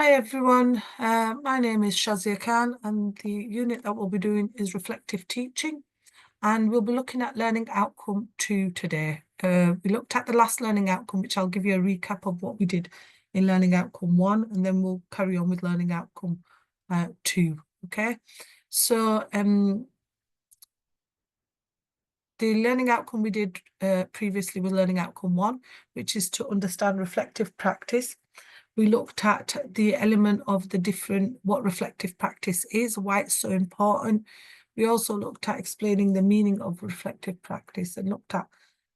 Hi everyone, my name is Shazia Khan and the unit that we'll be doing is reflective teaching, and we'll be looking at learning outcome 2 today. We looked at the last learning outcome, which I'll give you a recap of what we did in learning outcome 1, and then we'll carry on with learning outcome 2. Okay, so the learning outcome we did previously was learning outcome 1, which is to understand reflective practice. We looked at the element of what reflective practice is, why it's so important. We also looked at explaining the meaning of reflective practice and looked at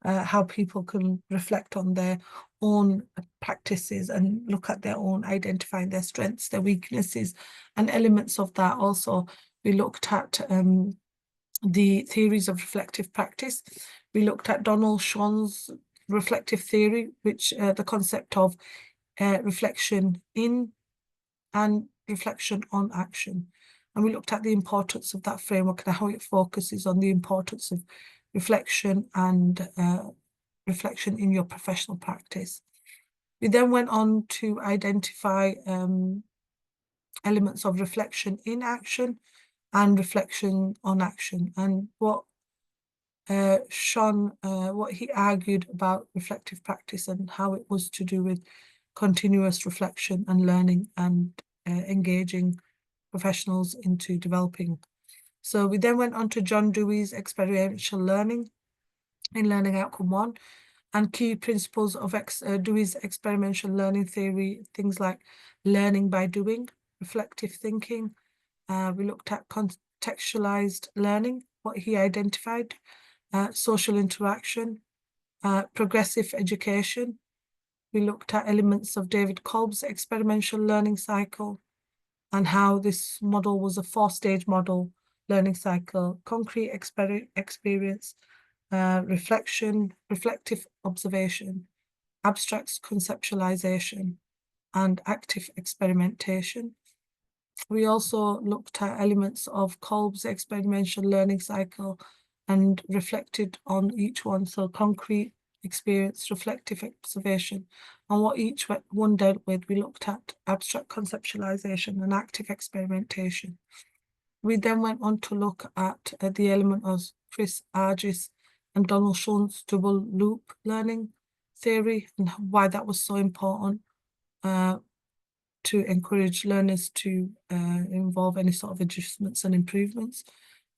how people can reflect on their own practices and look at their own, identifying their strengths, their weaknesses, and elements of that. Also, we looked at the theories of reflective practice. We looked at Donald Schwann's reflective theory, which the concept of reflection in and reflection on action. And we looked at the importance of that framework and how it focuses on the importance of reflection and reflection in your professional practice. We then went on to identify elements of reflection in action and reflection on action, and what what he argued about reflective practice and how it was to do with continuous reflection and learning and engaging professionals into developing. So we then went on to John Dewey's experiential learning in learning outcome 1 and key principles of Dewey's experiential learning theory, things like learning by doing, reflective thinking. We looked at contextualized learning, what he identified, social interaction, progressive education. We looked at elements of David Kolb's experiential learning cycle and how this model was a 4-stage model learning cycle: concrete experience, reflection, reflective observation, abstract conceptualization, and active experimentation. We also looked at elements of Kolb's experiential learning cycle and reflected on each one. So concrete experience, reflective observation, and what each one dealt with. We looked at abstract conceptualization and active experimentation. We then went on to look at the element of Chris Argy's and Donald Schwann's double loop learning theory and why that was so important to encourage learners to involve any sort of adjustments and improvements.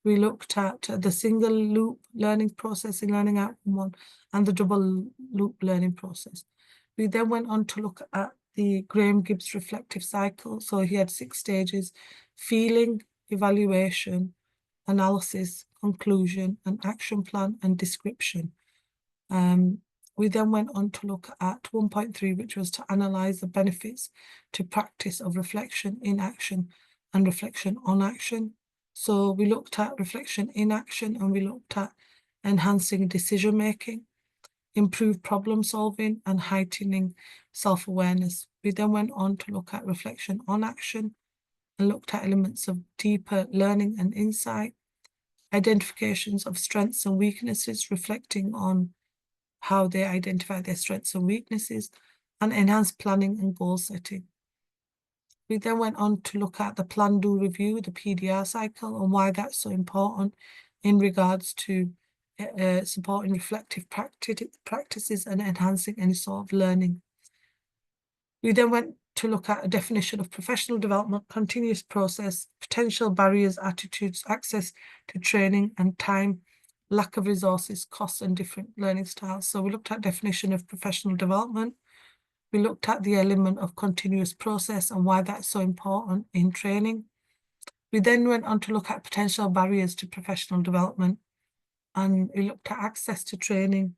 We looked at the single loop learning process in learning outcome 1 and the double loop learning process. We then went on to look at the Graham Gibbs reflective cycle. So he had 6 stages: feeling, evaluation, analysis, conclusion, and action plan and description. We then went on to look at 1.3, which was to analyze the benefits to practice of reflection in action and reflection on action. So we looked at reflection in action and we looked at enhancing decision-making, improved problem solving, and heightening self-awareness. We then went on to look at reflection on action and looked at elements of deeper learning and insight, identifications of strengths and weaknesses, reflecting on how they identify their strengths and weaknesses, and enhanced planning and goal setting. We then went on to look at the plan, do, review, the PDR cycle, and why that's so important in regards to supporting reflective practices and enhancing any sort of learning. We then went to look at a definition of professional development, continuous process, potential barriers, attitudes, access to training and time, lack of resources, costs, and different learning styles. So we looked at definition of professional development. We looked at the element of continuous process and why that's so important in training. We then went on to look at potential barriers to professional development, and we looked at access to training,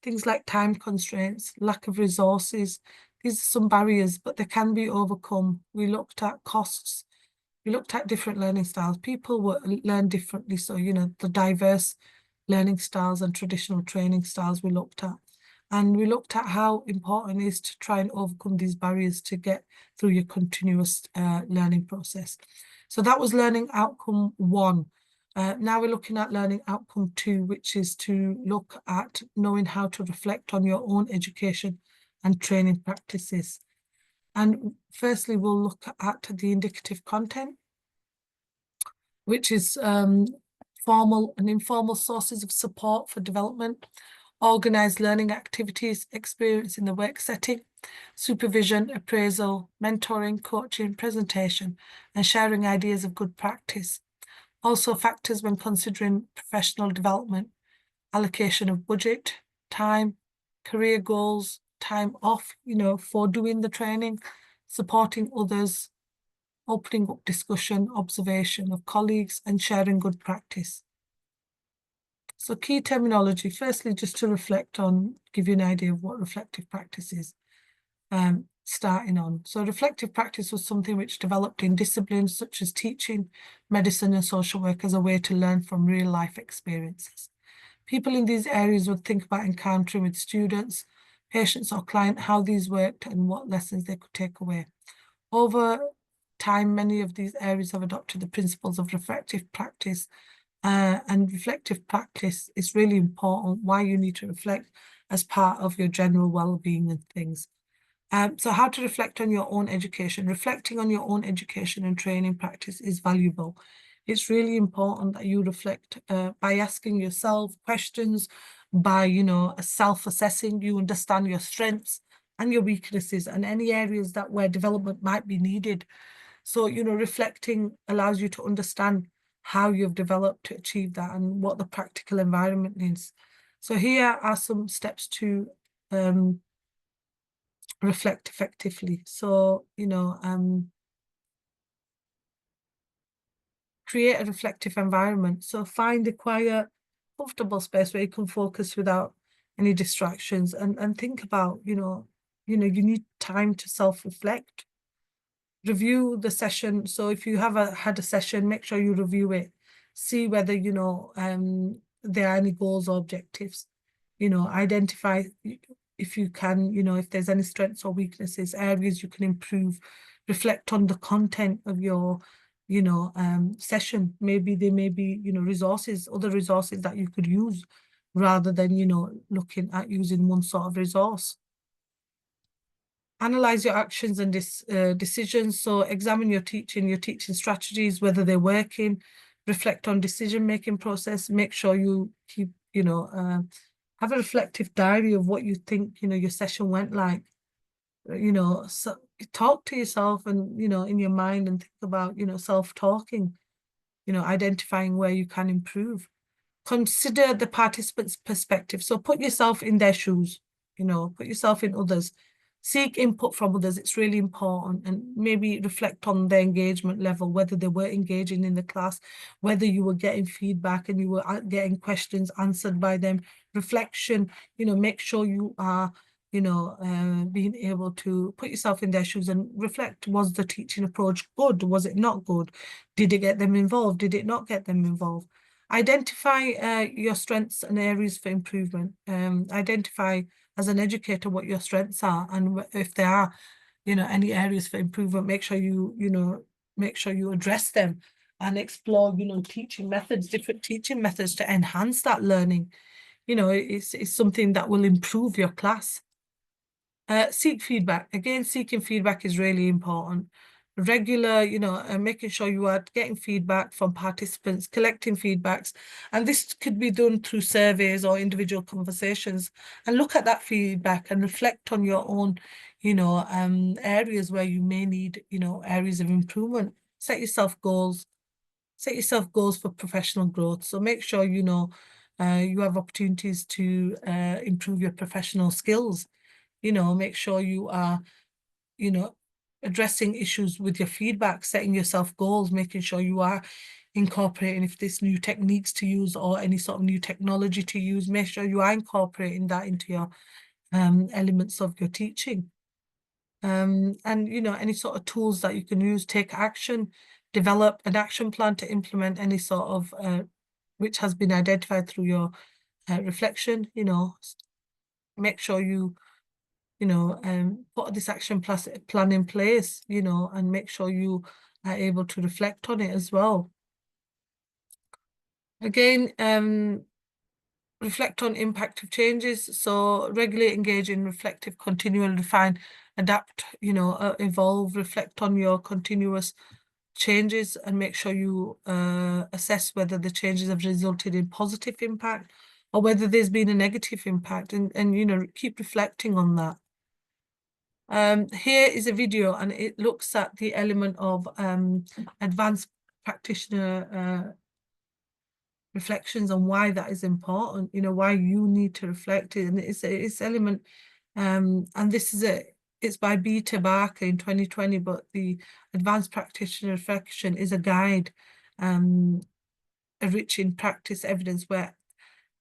things like time constraints, lack of resources. These are some barriers, but they can be overcome. We looked at costs. We looked at different learning styles. People learn differently. So, the diverse learning styles and traditional training styles we looked at. And we looked at how important it is to try and overcome these barriers to get through your continuous learning process. So that was learning outcome 1. Now we're looking at learning outcome 2, which is to look at knowing how to reflect on your own education and training practices. And firstly, we'll look at the indicative content, which is formal and informal sources of support for development, organised learning activities, experience in the work setting, supervision, appraisal, mentoring, coaching, presentation, and sharing ideas of good practice. Also factors when considering professional development, allocation of budget, time, career goals, time off, for doing the training, supporting others, opening up discussion, observation of colleagues, and sharing good practice. So key terminology, firstly, just to reflect on, give you an idea of what reflective practice is, starting on. So reflective practice was something which developed in disciplines such as teaching, medicine, and social work as a way to learn from real life experiences. People in these areas would think about encountering with students, patients, or client, how these worked and what lessons they could take away. Over time, many of these areas have adopted the principles of reflective practice, and reflective practice is really important, why you need to reflect as part of your general well-being and things. So how to reflect on your own education. Reflecting on your own education and training practice is valuable. It's really important that you reflect by asking yourself questions, by, self-assessing, you understand your strengths and your weaknesses and any areas that where development might be needed. So, reflecting allows you to understand how you've developed to achieve that and what the practical environment needs. So here are some steps to reflect effectively. So, create a reflective environment. So find a quiet, comfortable space where you can focus without any distractions, and think about, you need time to self-reflect. Review the session. So if you have had a session, make sure you review it. See whether, there are any goals or objectives. Identify, if you can, if there's any strengths or weaknesses, areas you can improve. Reflect on the content of your, session. Maybe there may be, other resources that you could use rather than, looking at using one sort of resource. Analyze your actions and decisions. So examine your teaching strategies, whether they're working. Reflect on decision-making process. Make sure you keep, have a reflective diary of what you think, your session went like. So talk to yourself and, in your mind, and think about, self-talking, identifying where you can improve. Consider the participant's perspective. So put yourself in their shoes, put yourself in others. Seek input from others. It's really important, and maybe reflect on their engagement level, whether they were engaging in the class, whether you were getting feedback and you were getting questions answered by them. Reflection, make sure you are, being able to put yourself in their shoes and reflect. Was the teaching approach good? Was it not good? Did it get them involved? Did it not get them involved? Identify your strengths and areas for improvement. Identify as an educator what your strengths are, and if there are, any areas for improvement, make sure you address them and explore, teaching methods, different teaching methods to enhance that learning. It's something that will improve your class. Seek feedback. Again, seeking feedback is really important. Regular, making sure you are getting feedback from participants, collecting feedbacks. And this could be done through surveys or individual conversations. And look at that feedback and reflect on your own, areas where you may need, areas of improvement. Set yourself goals. Set yourself goals for professional growth. So make sure, you have opportunities to improve your professional skills. Make sure you are, addressing issues with your feedback, setting yourself goals, making sure you are incorporating, if there's new techniques to use or any sort of new technology to use, make sure you are incorporating that into your elements of your teaching. And, any sort of tools that you can use, take action, develop an action plan to implement any sort of, which has been identified through your reflection, make sure you put this action plan in place, and make sure you are able to reflect on it as well. Again, Reflect on impact of changes. So regularly engage in reflective, continual, refine, adapt, evolve, reflect on your continuous changes and make sure you assess whether the changes have resulted in positive impact or whether there's been a negative impact, and keep reflecting on that. Here is a video and it looks at the element of advanced practitioner reflections on why that is important, why you need to reflect it. And it's element, and this is it's by Beta Barker in 2020, but the Advanced Practitioner Reflection is a guide, enriching practice evidence where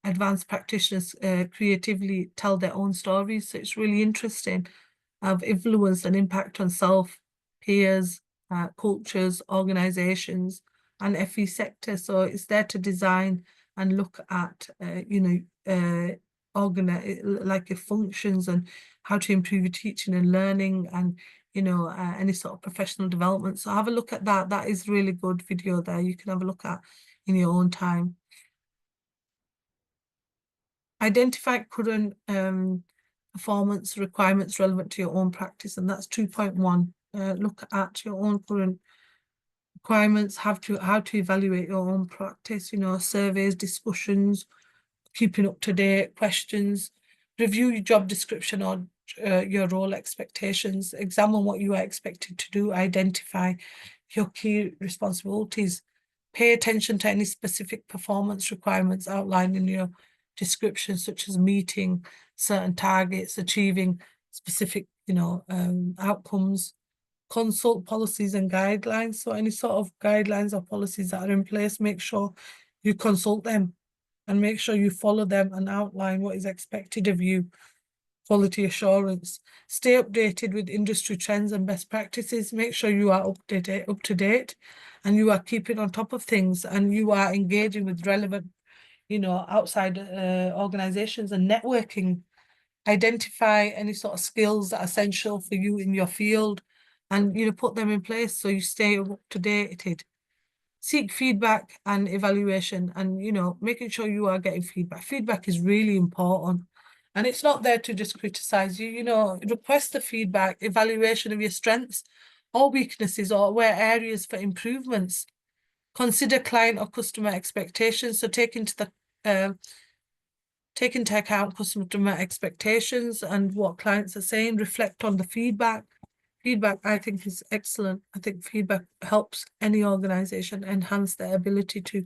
advanced practitioners creatively tell their own stories. So it's really interesting of influence and impact on self, peers, cultures, organizations, and FE sector. So it's there to design and look at, like it functions and how to improve your teaching and learning and, any sort of professional development. So have a look at that. That is really good video there. You can have a look at in your own time. Identify current performance requirements relevant to your own practice, and that's 2.1. Look at your own current requirements, how to evaluate your own practice, surveys, discussions, keeping up to date, questions, review your job description or your role expectations, examine what you are expected to do, identify your key responsibilities, pay attention to any specific performance requirements outlined in your description, such as meeting certain targets, achieving specific, outcomes, consult policies and guidelines. So any sort of guidelines or policies that are in place, make sure you consult them and make sure you follow them and outline what is expected of you. Quality assurance. Stay updated with industry trends and best practices. Make sure you are up to date and you are keeping on top of things and you are engaging with relevant, outside organizations and networking. Identify any sort of skills that are essential for you in your field and, put them in place so you stay up to date. Seek feedback and evaluation and, making sure you are getting feedback. Feedback is really important. And it's not there to just criticize you, request the feedback, evaluation of your strengths or weaknesses or where areas for improvements. Consider client or customer expectations. So take into account customer expectations and what clients are saying. Reflect on the feedback. Feedback, I think, is excellent. I think feedback helps any organization enhance their ability to,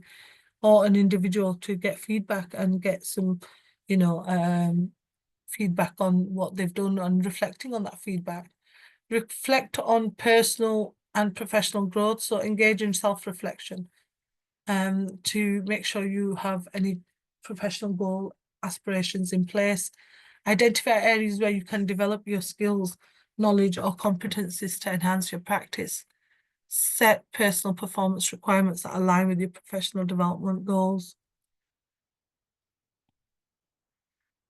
or an individual to get feedback and get some, feedback on what they've done and reflecting on that feedback. Reflect on personal and professional growth. So engage in self-reflection to make sure you have any professional goal aspirations in place. Identify areas where you can develop your skills, knowledge or competencies to enhance your practice. Set personal performance requirements that align with your professional development goals.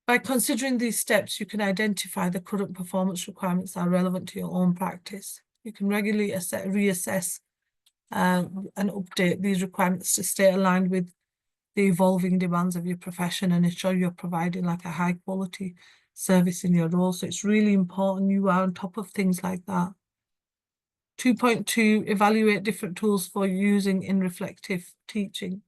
By considering these steps, you can identify the current performance requirements that are relevant to your own practice. You can regularly reassess and update these requirements to stay aligned with the evolving demands of your profession and ensure you're providing like a high quality service in your role. So it's really important you are on top of things like that. 2.2, evaluate different tools for using in reflective teaching.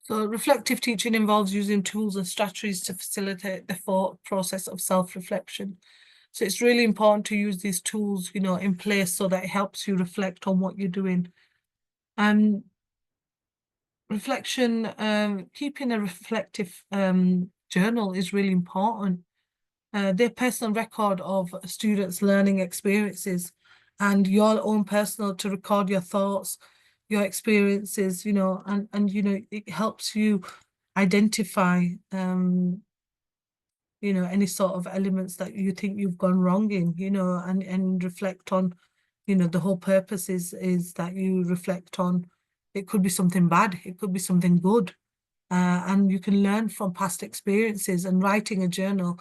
So reflective teaching involves using tools and strategies to facilitate the thought process of self-reflection. So it's really important to use these tools, in place so that it helps you reflect on what you're doing. Reflection, keeping a reflective journal is really important. Their personal record of students' learning experiences and your own personal to record your thoughts, your experiences, and it helps you identify any sort of elements that you think you've gone wrong in, and reflect on, the whole purpose is that you reflect on, it could be something bad, it could be something good, and you can learn from past experiences. And writing a journal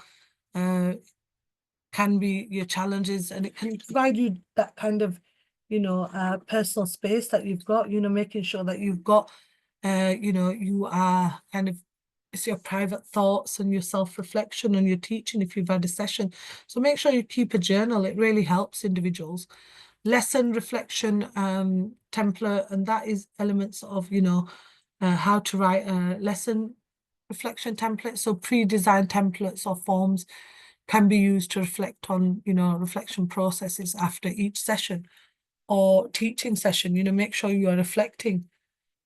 can be your challenges, and it can provide you that kind of, personal space that you've got, making sure that you've got, you are kind of, it's your private thoughts and your self-reflection and your teaching if you've had a session. So make sure you keep a journal. It really helps individuals. Lesson reflection template, and that is elements of, how to write a lesson reflection template. So pre-designed templates or forms can be used to reflect on, reflection processes after each session or teaching session. Make sure you are reflecting,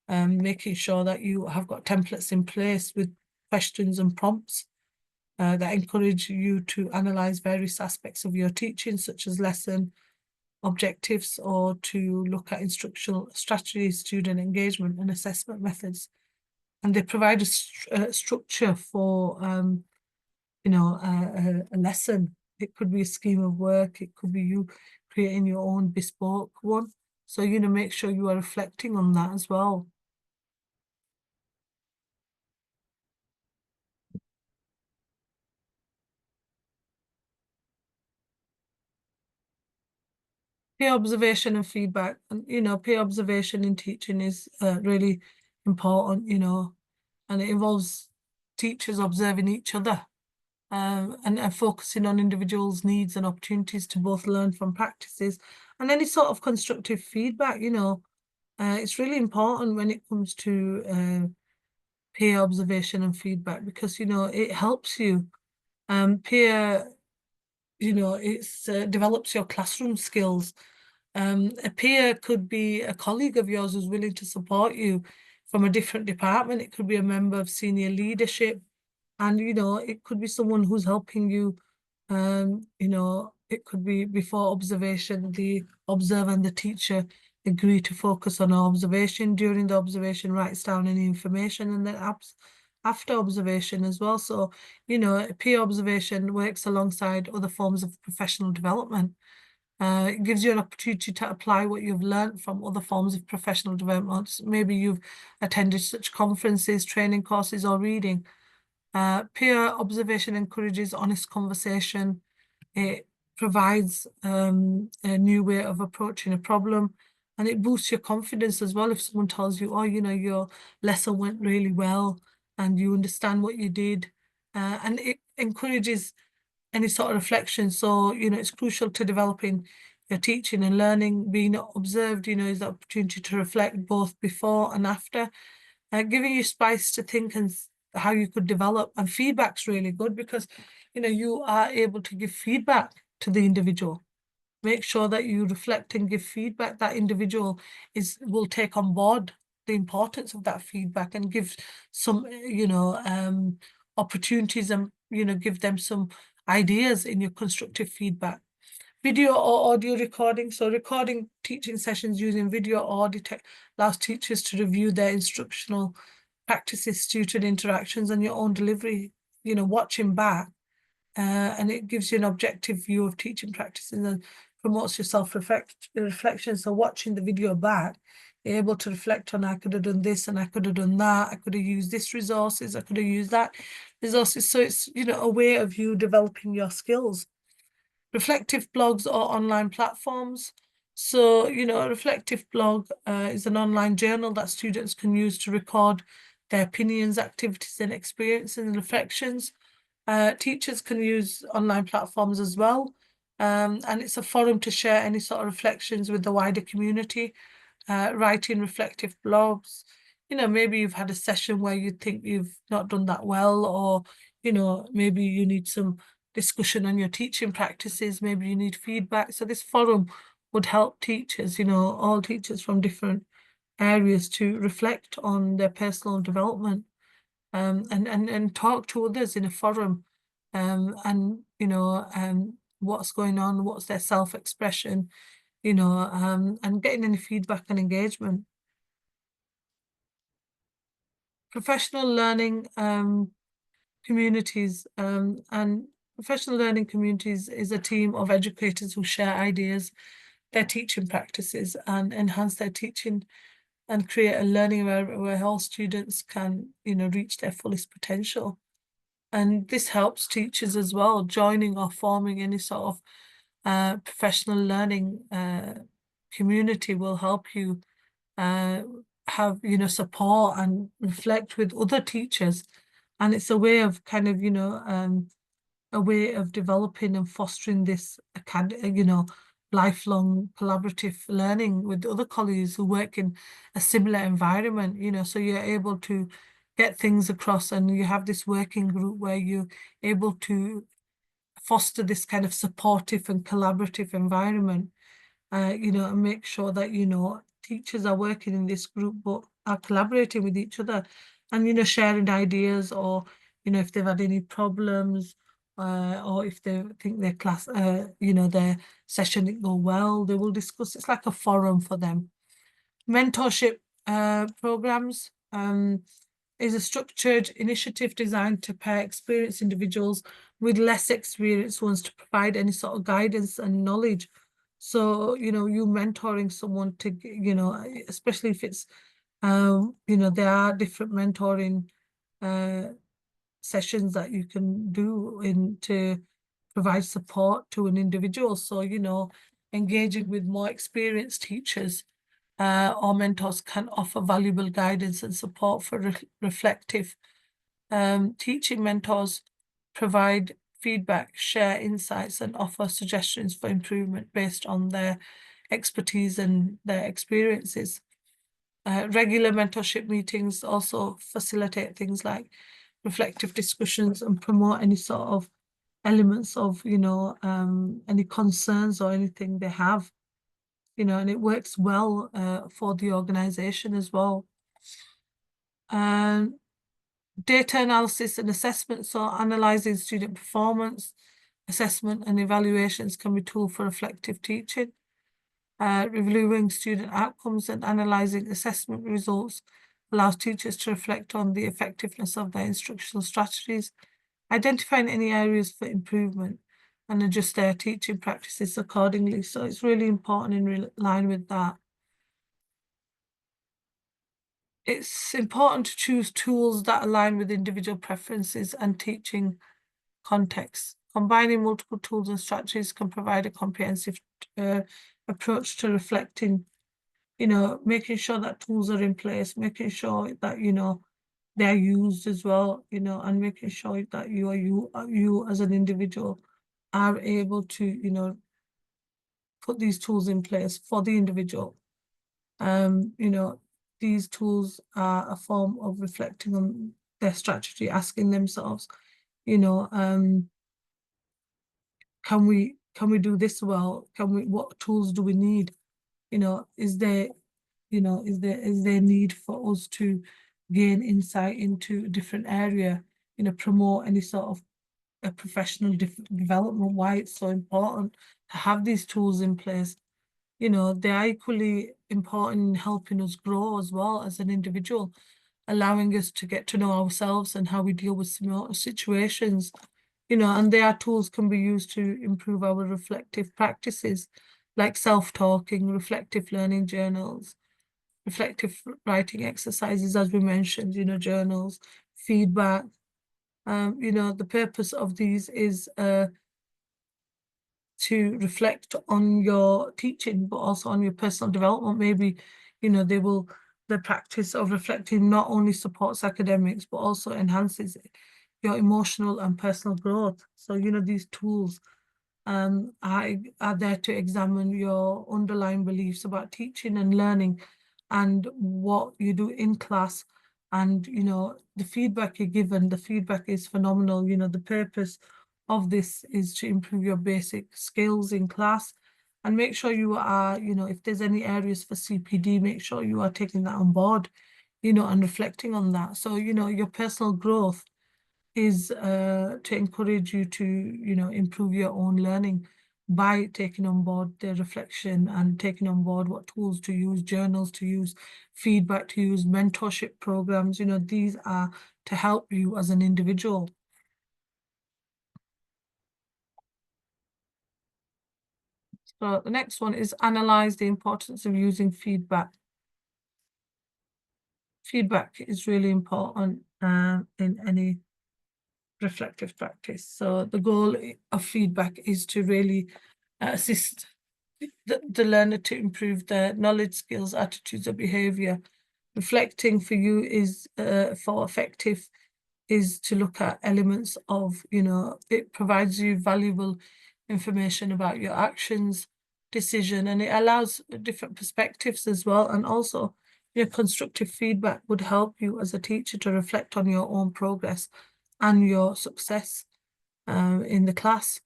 making sure that you have got templates in place with questions and prompts that encourage you to analyze various aspects of your teaching, such as lesson objectives, or to look at instructional strategies, student engagement and assessment methods. And they provide a structure for, a lesson. It could be a scheme of work. It could be you creating your own bespoke one. So, make sure you are reflecting on that as well. Peer observation and feedback. And, peer observation in teaching is really important, and it involves teachers observing each other, and focusing on individuals' needs and opportunities to both learn from practices and any sort of constructive feedback. It's really important when it comes to peer observation and feedback, because, it helps you. Peer, it's develops your classroom skills. A peer could be a colleague of yours who's willing to support you from a different department. It could be a member of senior leadership, and it could be someone who's helping you. It could be before observation, the observer and the teacher agree to focus on observation. During the observation, writes down any information, and then after observation as well. So, peer observation works alongside other forms of professional development. It gives you an opportunity to apply what you've learned from other forms of professional development. Maybe you've attended such conferences, training courses, or reading. Peer observation encourages honest conversation. It provides a new way of approaching a problem, and it boosts your confidence as well. If someone tells you, oh, your lesson went really well and you understand what you did, and it encourages any sort of reflection. So, it's crucial to developing your teaching and learning. Being observed, is the opportunity to reflect both before and after, giving you space to think and how you could develop. And feedback's really good because, you are able to give feedback to the individual. Make sure that you reflect and give feedback. That individual will take on board the importance of that feedback and give some, opportunities, and, give them some ideas in your constructive feedback. Video or audio recording. So recording teaching sessions using video or audio allows teachers to review their instructional practices, student interactions, and your own delivery, watching back. And it gives you an objective view of teaching practices and promotes your self-reflection. So watching the video back, you're able to reflect on, I could have done this and I could have done that. I could have used this resources. I could have used that resources. So it's, a way of you developing your skills. Reflective blogs or online platforms. So, a reflective blog is an online journal that students can use to record their opinions, activities, and experiences and reflections. Teachers can use online platforms as well. And it's a forum to share any sort of reflections with the wider community. Writing reflective blogs. Maybe you've had a session where you think you've not done that well, or, maybe you need some discussion on your teaching practices, maybe you need feedback. So this forum would help teachers, all teachers from different areas, to reflect on their personal development, and talk to others in a forum, and what's going on, what's their self-expression, and getting any feedback and engagement. Professional learning communities, and professional learning communities is a team of educators who share ideas, their teaching practices, and enhance their teaching and create a learning where all students can, reach their fullest potential. And this helps teachers as well, joining or forming any sort of professional learning community will help you have, support and reflect with other teachers. And it's a way of kind of, a way of developing and fostering this, lifelong collaborative learning with other colleagues who work in a similar environment, so you're able to get things across and you have this working group where you're able to foster this kind of supportive and collaborative environment, and make sure that, teachers are working in this group but are collaborating with each other and, sharing ideas, or, if they've had any problems, or if they think their class, their session didn't go well, they will discuss. It's like a forum for them. Mentorship programs is a structured initiative designed to pair experienced individuals with less experienced ones to provide any sort of guidance and knowledge. So, you mentoring someone to, especially if it's, there are different mentoring sessions that you can do to provide support to an individual. So, engaging with more experienced teachers or mentors can offer valuable guidance and support for reflective teaching. Mentors provide feedback, share insights, and offer suggestions for improvement based on their expertise and their experiences. Regular mentorship meetings also facilitate things like reflective discussions and promote any sort of elements of, any concerns or anything they have, and it works well for the organization as well. Data analysis and assessment. So analyzing student performance, assessment and evaluations can be a tool for reflective teaching. Reviewing student outcomes and analyzing assessment results allows teachers to reflect on the effectiveness of their instructional strategies, identifying any areas for improvement, and adjust their teaching practices accordingly. So it's really important in line with that. It's important to choose tools that align with individual preferences and teaching contexts. Combining multiple tools and strategies can provide a comprehensive approach to reflecting, making sure that tools are in place, making sure that, they're used as well, and making sure that you as an individual are able to, put these tools in place for the individual. These tools are a form of reflecting on their strategy, asking themselves, can we do this well? What tools do we need? Is there need for us to gain insight into a different area, promote any sort of a professional development, why it's so important to have these tools in place. They are equally important in helping us grow as well as an individual, allowing us to get to know ourselves and how we deal with similar situations, and their tools can be used to improve our reflective practices like self-talking, reflective learning journals, reflective writing exercises, as we mentioned, journals, feedback. The purpose of these is to reflect on your teaching, but also on your personal development. Maybe, the practice of reflecting not only supports academics, but also enhances your emotional and personal growth. So, these tools are there to examine your underlying beliefs about teaching and learning and what you do in class. And, the feedback you're given, the feedback is phenomenal. The purpose of this is to improve your basic skills in class and make sure you are, if there's any areas for CPD, make sure you are taking that on board, and reflecting on that. So, your personal growth is to encourage you to, improve your own learning by taking on board the reflection and taking on board what tools to use, journals to use, feedback to use, mentorship programs. These are to help you as an individual. So the next one is analyze the importance of using feedback. Feedback is really important in any reflective practice. So the goal of feedback is to really assist the learner to improve their knowledge, skills, attitudes, or behaviour. Reflecting for you is for effective is to look at elements of, it provides you valuable information about your actions, decision, and it allows different perspectives as well. And also, your constructive feedback would help you as a teacher to reflect on your own progress and your success in the class.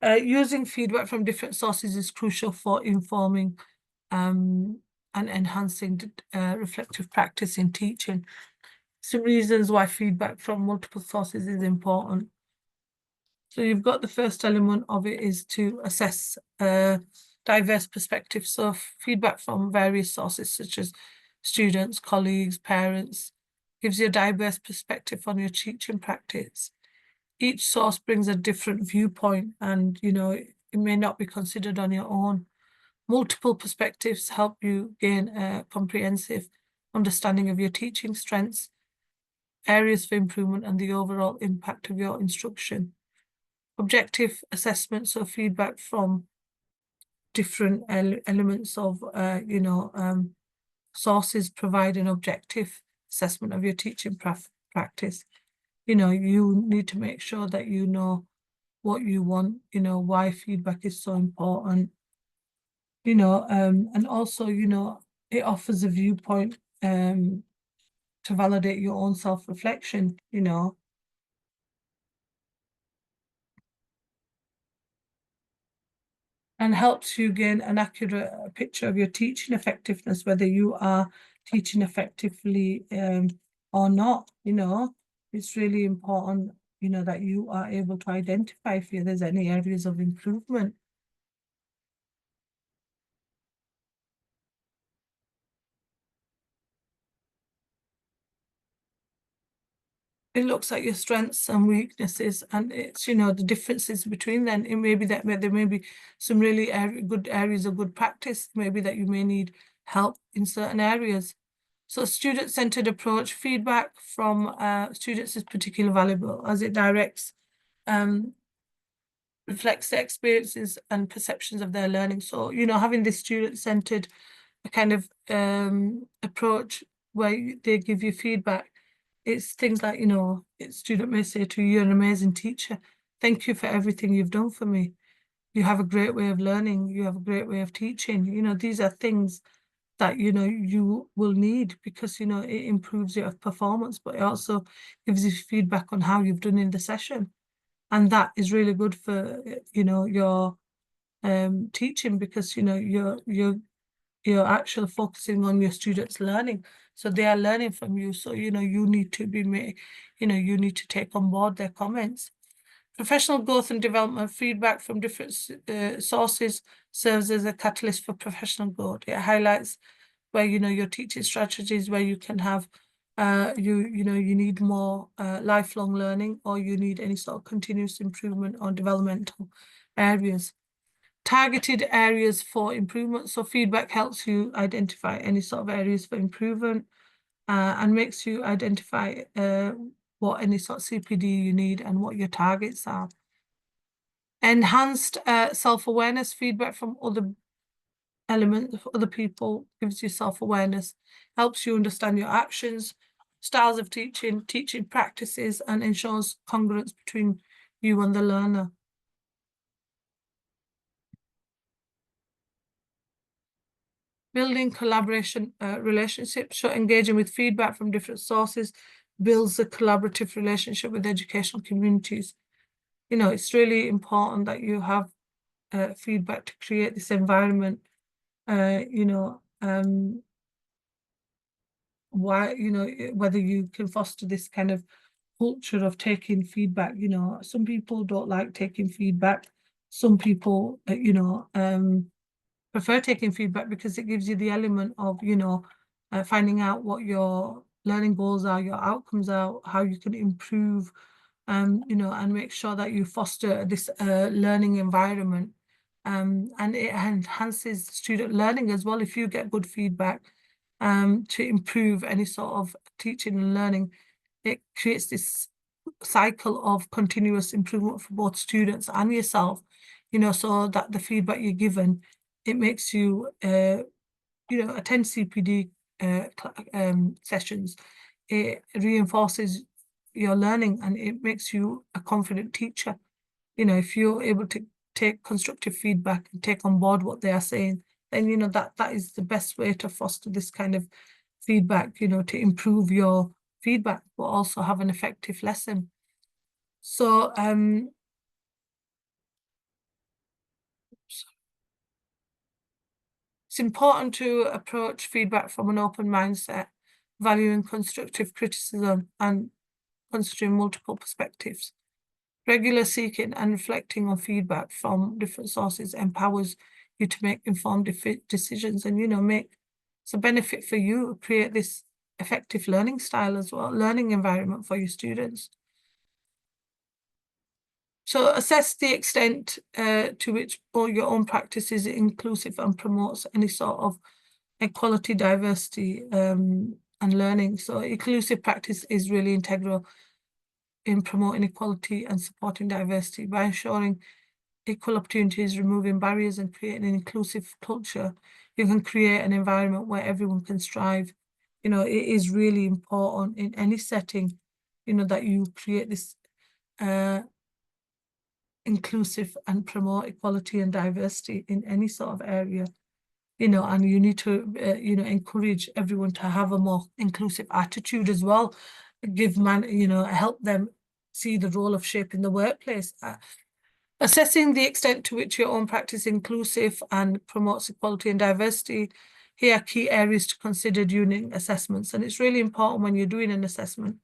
Using feedback from different sources is crucial for informing and enhancing reflective practice in teaching. Some reasons why feedback from multiple sources is important. So you've got the first element of it is to assess diverse perspectives. So feedback from various sources such as students, colleagues, parents, gives you a diverse perspective on your teaching practice. Each source brings a different viewpoint and, it may not be considered on your own. Multiple perspectives help you gain a comprehensive understanding of your teaching strengths, areas for improvement, and the overall impact of your instruction. Objective assessment, so feedback from different elements of, sources provide an objective assessment of your teaching practice. You need to make sure that you know what you want, why feedback is so important, and also, it offers a viewpoint to validate your own self-reflection, and helps you gain an accurate picture of your teaching effectiveness, whether you are teaching effectively or not. It's really important, that you are able to identify if there's any areas of improvement. It looks at your strengths and weaknesses, and it's, the differences between them. It may be that there may be some really good areas of good practice, maybe that you may need help in certain areas. So student-centered approach, feedback from students is particularly valuable as it directs, reflects their experiences and perceptions of their learning. So, having this student-centered kind of approach where they give you feedback, it's things like, a student may say to you, "You're an amazing teacher. Thank you for everything you've done for me. You have a great way of learning. You have a great way of teaching." These are things that, you will need because, it improves your performance, but it also gives you feedback on how you've done in the session. And that is really good for, your teaching because, you're actually focusing on your students' learning. So they are learning from you. So, you need to you need to take on board their comments. Professional growth and development, feedback from different sources serves as a catalyst for professional growth. It highlights where, your teaching strategies, where you can have, you need more lifelong learning, or you need any sort of continuous improvement on developmental areas. Targeted areas for improvement. So feedback helps you identify any sort of areas for improvement and makes you identify what any sort of CPD you need and what your targets are. Enhanced self-awareness, feedback from other elements, other people, gives you self-awareness, helps you understand your actions, styles of teaching, teaching practices, and ensures congruence between you and the learner. Building collaboration relationships, so engaging with feedback from different sources builds a collaborative relationship with educational communities. It's really important that you have feedback to create this environment. Whether you can foster this kind of culture of taking feedback. Some people don't like taking feedback. Some people, prefer taking feedback because it gives you the element of, finding out what your learning goals are, your outcomes are, how you can improve, and make sure that you foster this learning environment. And it enhances student learning as well. If you get good feedback to improve any sort of teaching and learning, it creates this cycle of continuous improvement for both students and yourself, you know, so that the feedback you're given, it makes you, you know, attend CPD sessions. It reinforces your learning and it makes you a confident teacher. You know, if you're able to take constructive feedback and take on board what they are saying, then, you know, that is the best way to foster this kind of feedback, you know, to improve your feedback, but also have an effective lesson. So, it's important to approach feedback from an open mindset, valuing constructive criticism and considering multiple perspectives. Regular seeking and reflecting on feedback from different sources empowers you to make informed decisions and, you know, it's a benefit for you, create this effective learning style as well, learning environment for your students. So assess the extent to which all your own practice is inclusive and promotes any sort of equality, diversity, and learning. So inclusive practice is really integral in promoting equality and supporting diversity by ensuring equal opportunities, removing barriers and creating an inclusive culture. You can create an environment where everyone can strive. You know, it is really important in any setting, you know, that you create this inclusive and promote equality and diversity in any sort of area, you know, and you need to, you know, encourage everyone to have a more inclusive attitude as well, you know, help them see the role of shaping the workplace. Assessing the extent to which your own practice is inclusive and promotes equality and diversity. Here are key areas to consider during assessments. And it's really important when you're doing an assessment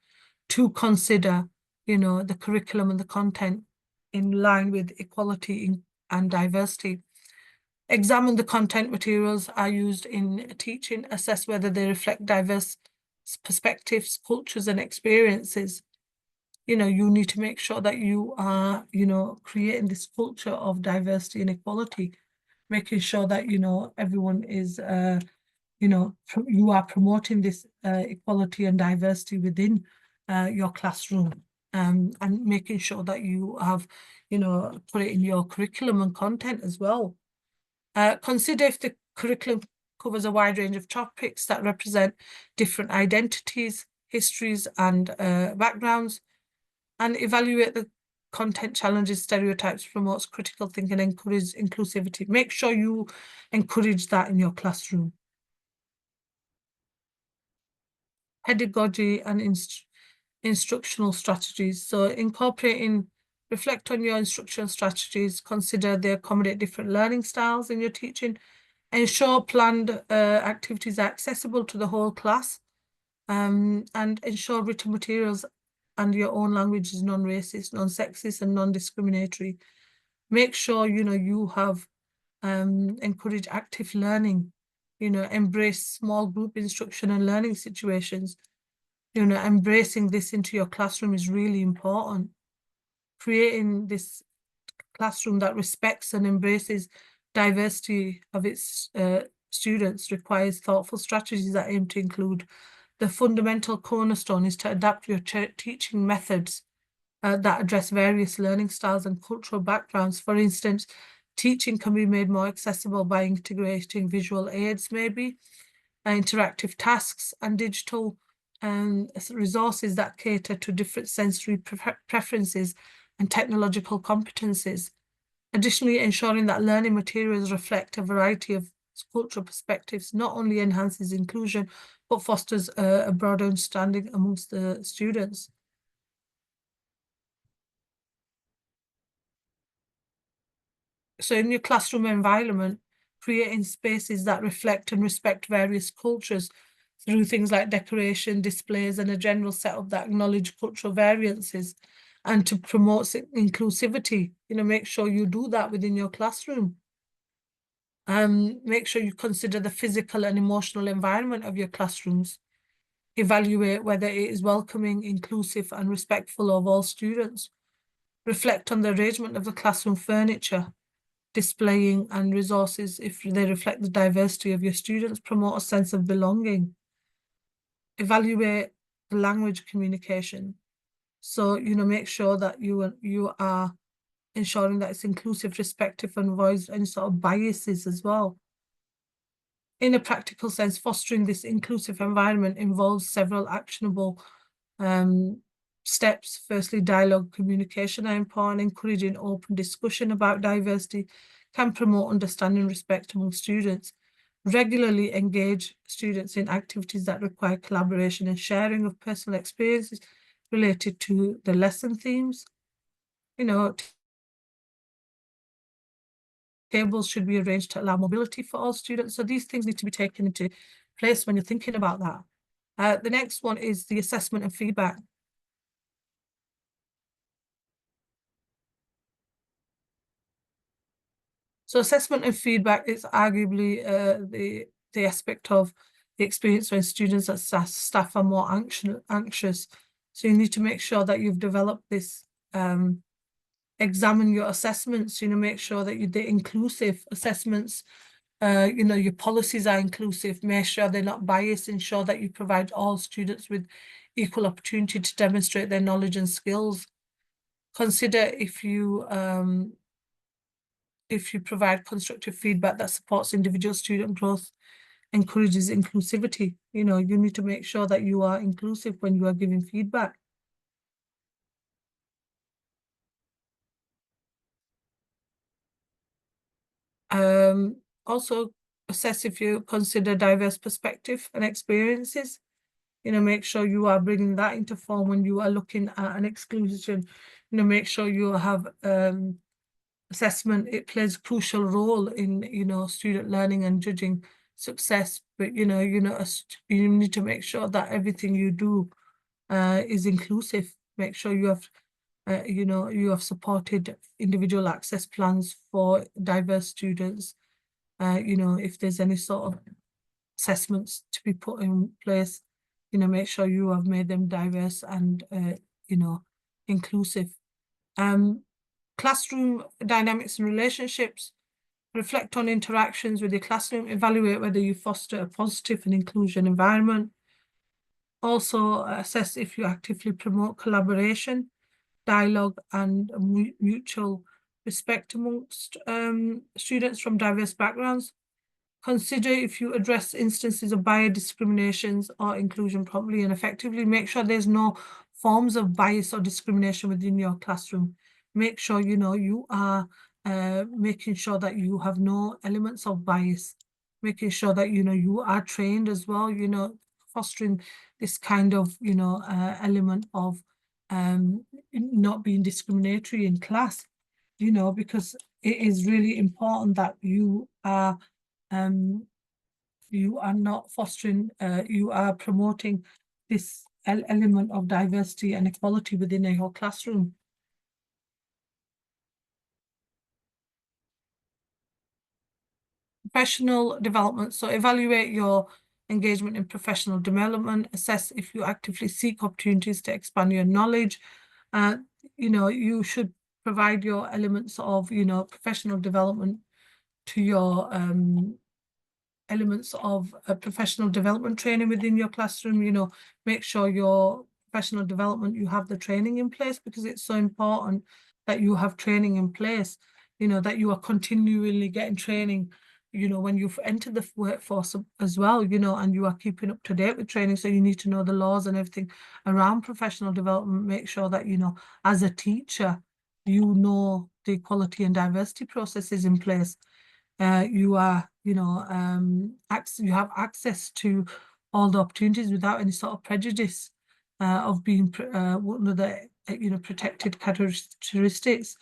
to consider, you know, the curriculum and the content in line with equality and diversity. Examine the content materials are used in teaching, assess whether they reflect diverse perspectives, cultures, and experiences. You know, you need to make sure that you are, you know, creating this culture of diversity and equality, making sure that, you know, everyone is, you know, you are promoting this equality and diversity within your classroom, and making sure that you have, you know, put it in your curriculum and content as well. Consider if the curriculum covers a wide range of topics that represent different identities, histories, and backgrounds, and evaluate the content challenges, stereotypes, promotes critical thinking, and encourages inclusivity. Make sure you encourage that in your classroom. Pedagogy and instructional strategies. So reflect on your instructional strategies, consider they accommodate different learning styles in your teaching, ensure planned activities are accessible to the whole class, and ensure written materials and your own language is non-racist, non-sexist, and non-discriminatory. Make sure, you know, you have encourage active learning, you know, embrace small group instruction and learning situations. You know, embracing this into your classroom is really important. Creating this classroom that respects and embraces diversity of its students requires thoughtful strategies that aim to include. The fundamental cornerstone is to adapt your teaching methods that address various learning styles and cultural backgrounds. For instance, teaching can be made more accessible by integrating visual aids, maybe, interactive tasks, and digital resources that cater to different sensory preferences and technological competencies. Additionally, ensuring that learning materials reflect a variety of cultural perspectives not only enhances inclusion, but fosters a broader understanding amongst the students. So in your classroom environment, creating spaces that reflect and respect various cultures through things like decoration, displays, and a general setup that acknowledge cultural variances, and to promote inclusivity, you know, make sure you do that within your classroom. Make sure you consider the physical and emotional environment of your classrooms. Evaluate whether it is welcoming, inclusive, and respectful of all students. Reflect on the arrangement of the classroom furniture, displaying, and resources if they reflect the diversity of your students, promote a sense of belonging. Evaluate the language communication. So, make sure that you are ensuring that it's inclusive, respectful, and avoids any sort of biases as well. In a practical sense, fostering this inclusive environment involves several actionable steps. Firstly, dialogue, communication are important. Encouraging open discussion about diversity can promote understanding and respect among students. Regularly engage students in activities that require collaboration and sharing of personal experiences related to the lesson themes. Tables should be arranged to allow mobility for all students. So these things need to be taken into place when you're thinking about that. The next one is the assessment and feedback. So assessment and feedback is arguably the aspect of the experience when students and staff are more anxious. So you need to make sure that you've developed this, examine your assessments, make sure that they're inclusive assessments. Your policies are inclusive, make sure they're not biased, ensure that you provide all students with equal opportunity to demonstrate their knowledge and skills. Consider if you provide constructive feedback that supports individual student growth, encourages inclusivity. You need to make sure that you are inclusive when you are giving feedback. Also assess if you consider diverse perspective and experiences. Make sure you are bringing that into form when you are looking at an exclusion. Make sure you have assessment. It plays a crucial role in, student learning and judging success. But, you need to make sure that everything you do is inclusive. Make sure you have, you have supported individual access plans for diverse students. If there's any sort of assessments to be put in place, make sure you have made them diverse and, inclusive. Classroom dynamics and relationships. Reflect on interactions with your classroom, evaluate whether you foster a positive and inclusion environment. Also assess if you actively promote collaboration, dialogue, and mutual respect amongst students from diverse backgrounds. Consider if you address instances of bias, discriminations, or inclusion promptly and effectively. Make sure there's no forms of bias or discrimination within your classroom. Make sure, you are making sure that you have no elements of bias, making sure that, you are trained as well, fostering this kind of, element of not being discriminatory in class, because it is really important that you are not fostering, you are promoting this element of diversity and equality within your classroom. Professional development. So evaluate your engagement in professional development, assess if you actively seek opportunities to expand your knowledge. You should provide your elements of, professional development to your elements of professional development training within your classroom. Make sure your professional development, you have the training in place, because it's so important that you have training in place, that you are continually getting training, when you've entered the workforce as well, and you are keeping up to date with training. So you need to know the laws and everything around professional development. Make sure that, as a teacher, the equality and diversity processes in place. You are, you have access to all the opportunities without any sort of prejudice of being one of the, protected characteristics.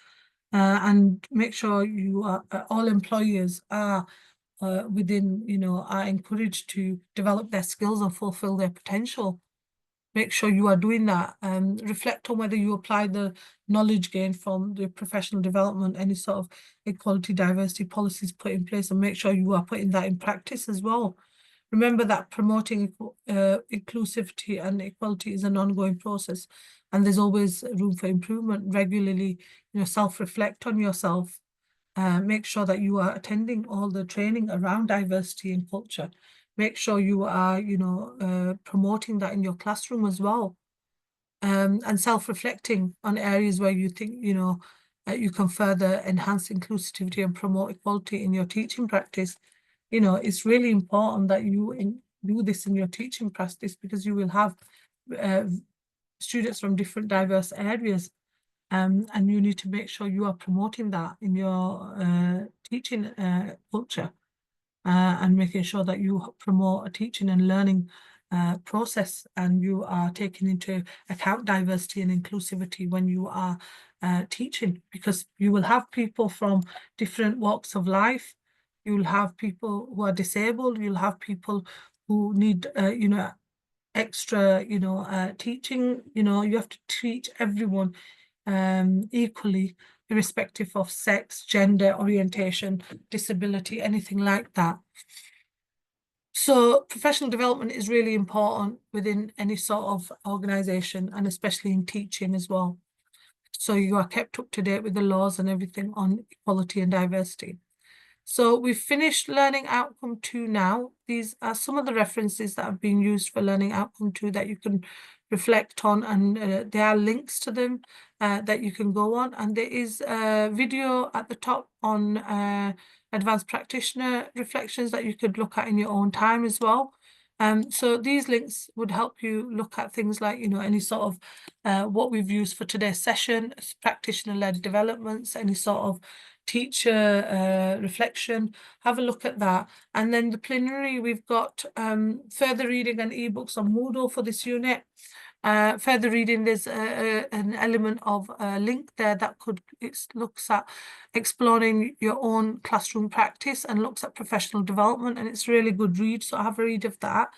And make sure you are, all employers are within, are encouraged to develop their skills and fulfill their potential. Make sure you are doing that. Reflect on whether you apply the knowledge gained from the professional development, any sort of equality, diversity policies put in place, and make sure you are putting that in practice as well. Remember that promoting inclusivity and equality is an ongoing process, and there's always room for improvement. Regularly, self-reflect on yourself. Make sure that you are attending all the training around diversity and culture. Make sure you are, promoting that in your classroom as well. and self-reflecting on areas where you think, you know, you can further enhance inclusivity and promote equality in your teaching practice. You know, it's really important that you do this in your teaching practice, because you will have students from different diverse areas, and you need to make sure you are promoting that in your teaching culture, and making sure that you promote a teaching and learning process, and you are taking into account diversity and inclusivity when you are teaching, because you will have people from different walks of life. You'll have people who are disabled. You'll have people who need, you know, extra, you know, teaching. You know, you have to teach everyone equally, irrespective of sex, gender, orientation, disability, anything like that. So professional development is really important within any sort of organisation, and especially in teaching as well. So you are kept up to date with the laws and everything on equality and diversity. So we've finished Learning Outcome 2 now. These are some of the references that have been used for Learning Outcome 2 that you can reflect on, and there are links to them that you can go on. And there is a video at the top on advanced practitioner reflections that you could look at in your own time as well. So these links would help you look at things like, you know, any sort of what we've used for today's session, practitioner-led developments, any sort of teacher reflection. Have a look at that. And then the plenary, we've got further reading and ebooks on Moodle for this unit. Further reading, there's an element of a link there that looks at exploring your own classroom practice and looks at professional development, and it's a really good read, so have a read of that.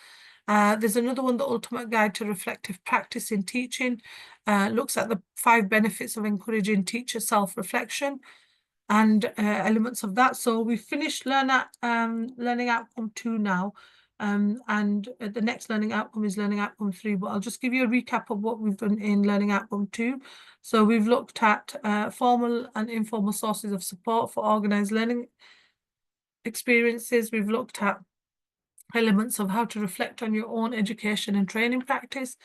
There's another one, The Ultimate Guide to Reflective Practice in Teaching, looks at the 5 benefits of encouraging teacher self-reflection and elements of that. So we've finished Learning Outcome 2 now, and the next Learning Outcome is Learning Outcome 3, but I'll just give you a recap of what we've done in Learning Outcome 2. So we've looked at formal and informal sources of support for organised learning experiences. We've looked at elements of how to reflect on your own education and training practice.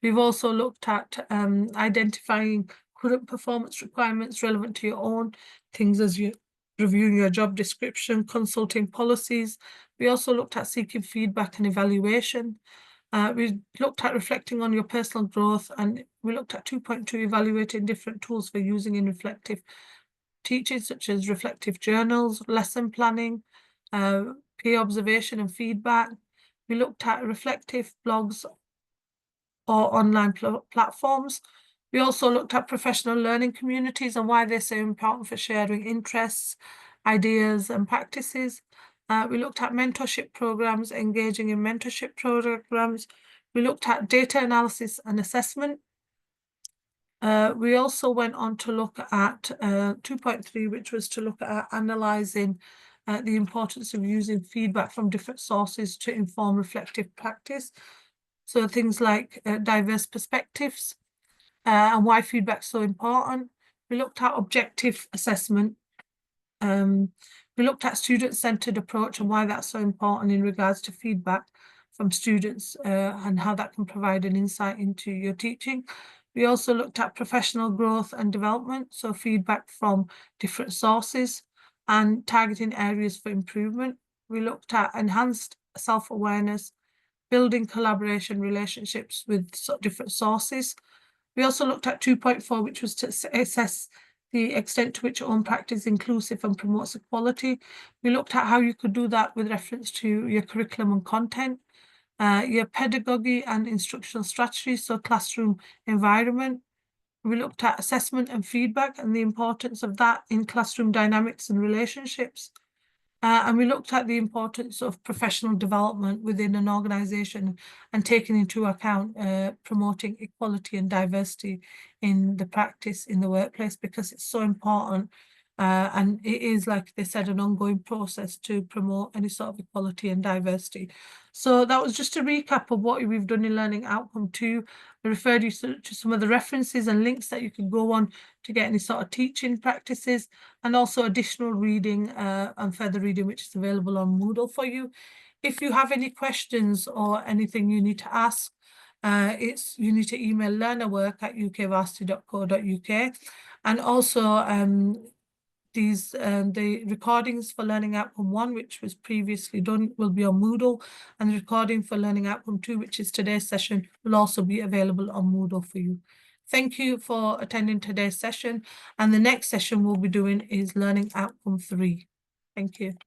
We've also looked at identifying current performance requirements relevant to your own things as you reviewing your job description, consulting policies. We also looked at seeking feedback and evaluation. We looked at reflecting on your personal growth, and we looked at 2.2, evaluating different tools for using in reflective teaching, such as reflective journals, lesson planning, peer observation and feedback. We looked at reflective blogs or online platforms. We also looked at professional learning communities and why they're so important for sharing interests, ideas and practices. We looked at mentorship programs, engaging in mentorship programs. We looked at data analysis and assessment. We also went on to look at 2.3, which was to look at analysing the importance of using feedback from different sources to inform reflective practice. So things like diverse perspectives and why feedback's so important. We looked at objective assessment. We looked at student-centred approach and why that's so important in regards to feedback from students and how that can provide an insight into your teaching. We also looked at professional growth and development, so feedback from different sources and targeting areas for improvement. We looked at enhanced self-awareness, building collaboration relationships with different sources. We also looked at 2.4, which was to assess the extent to which your own practice is inclusive and promotes equality. We looked at how you could do that with reference to your curriculum and content, your pedagogy and instructional strategies, so classroom environment. We looked at assessment and feedback and the importance of that in classroom dynamics and relationships. And we looked at the importance of professional development within an organisation and taking into account promoting equality and diversity in the practice in the workplace, because it's so important. And it is, like they said, an ongoing process to promote any sort of equality and diversity. So that was just a recap of what we've done in Learning Outcome 2. I referred you to some of the references and links that you can go on to get any sort of teaching practices, and also additional reading and further reading, which is available on Moodle for you. If you have any questions or anything you need to ask, You need to email learnerwork@ukvarsity.co.uk, and also the recordings for Learning Outcome 1, which was previously done, will be on Moodle, and the recording for Learning Outcome 2, which is today's session, will also be available on Moodle for you. Thank you for attending today's session, and the next session we'll be doing is Learning Outcome 3. Thank you.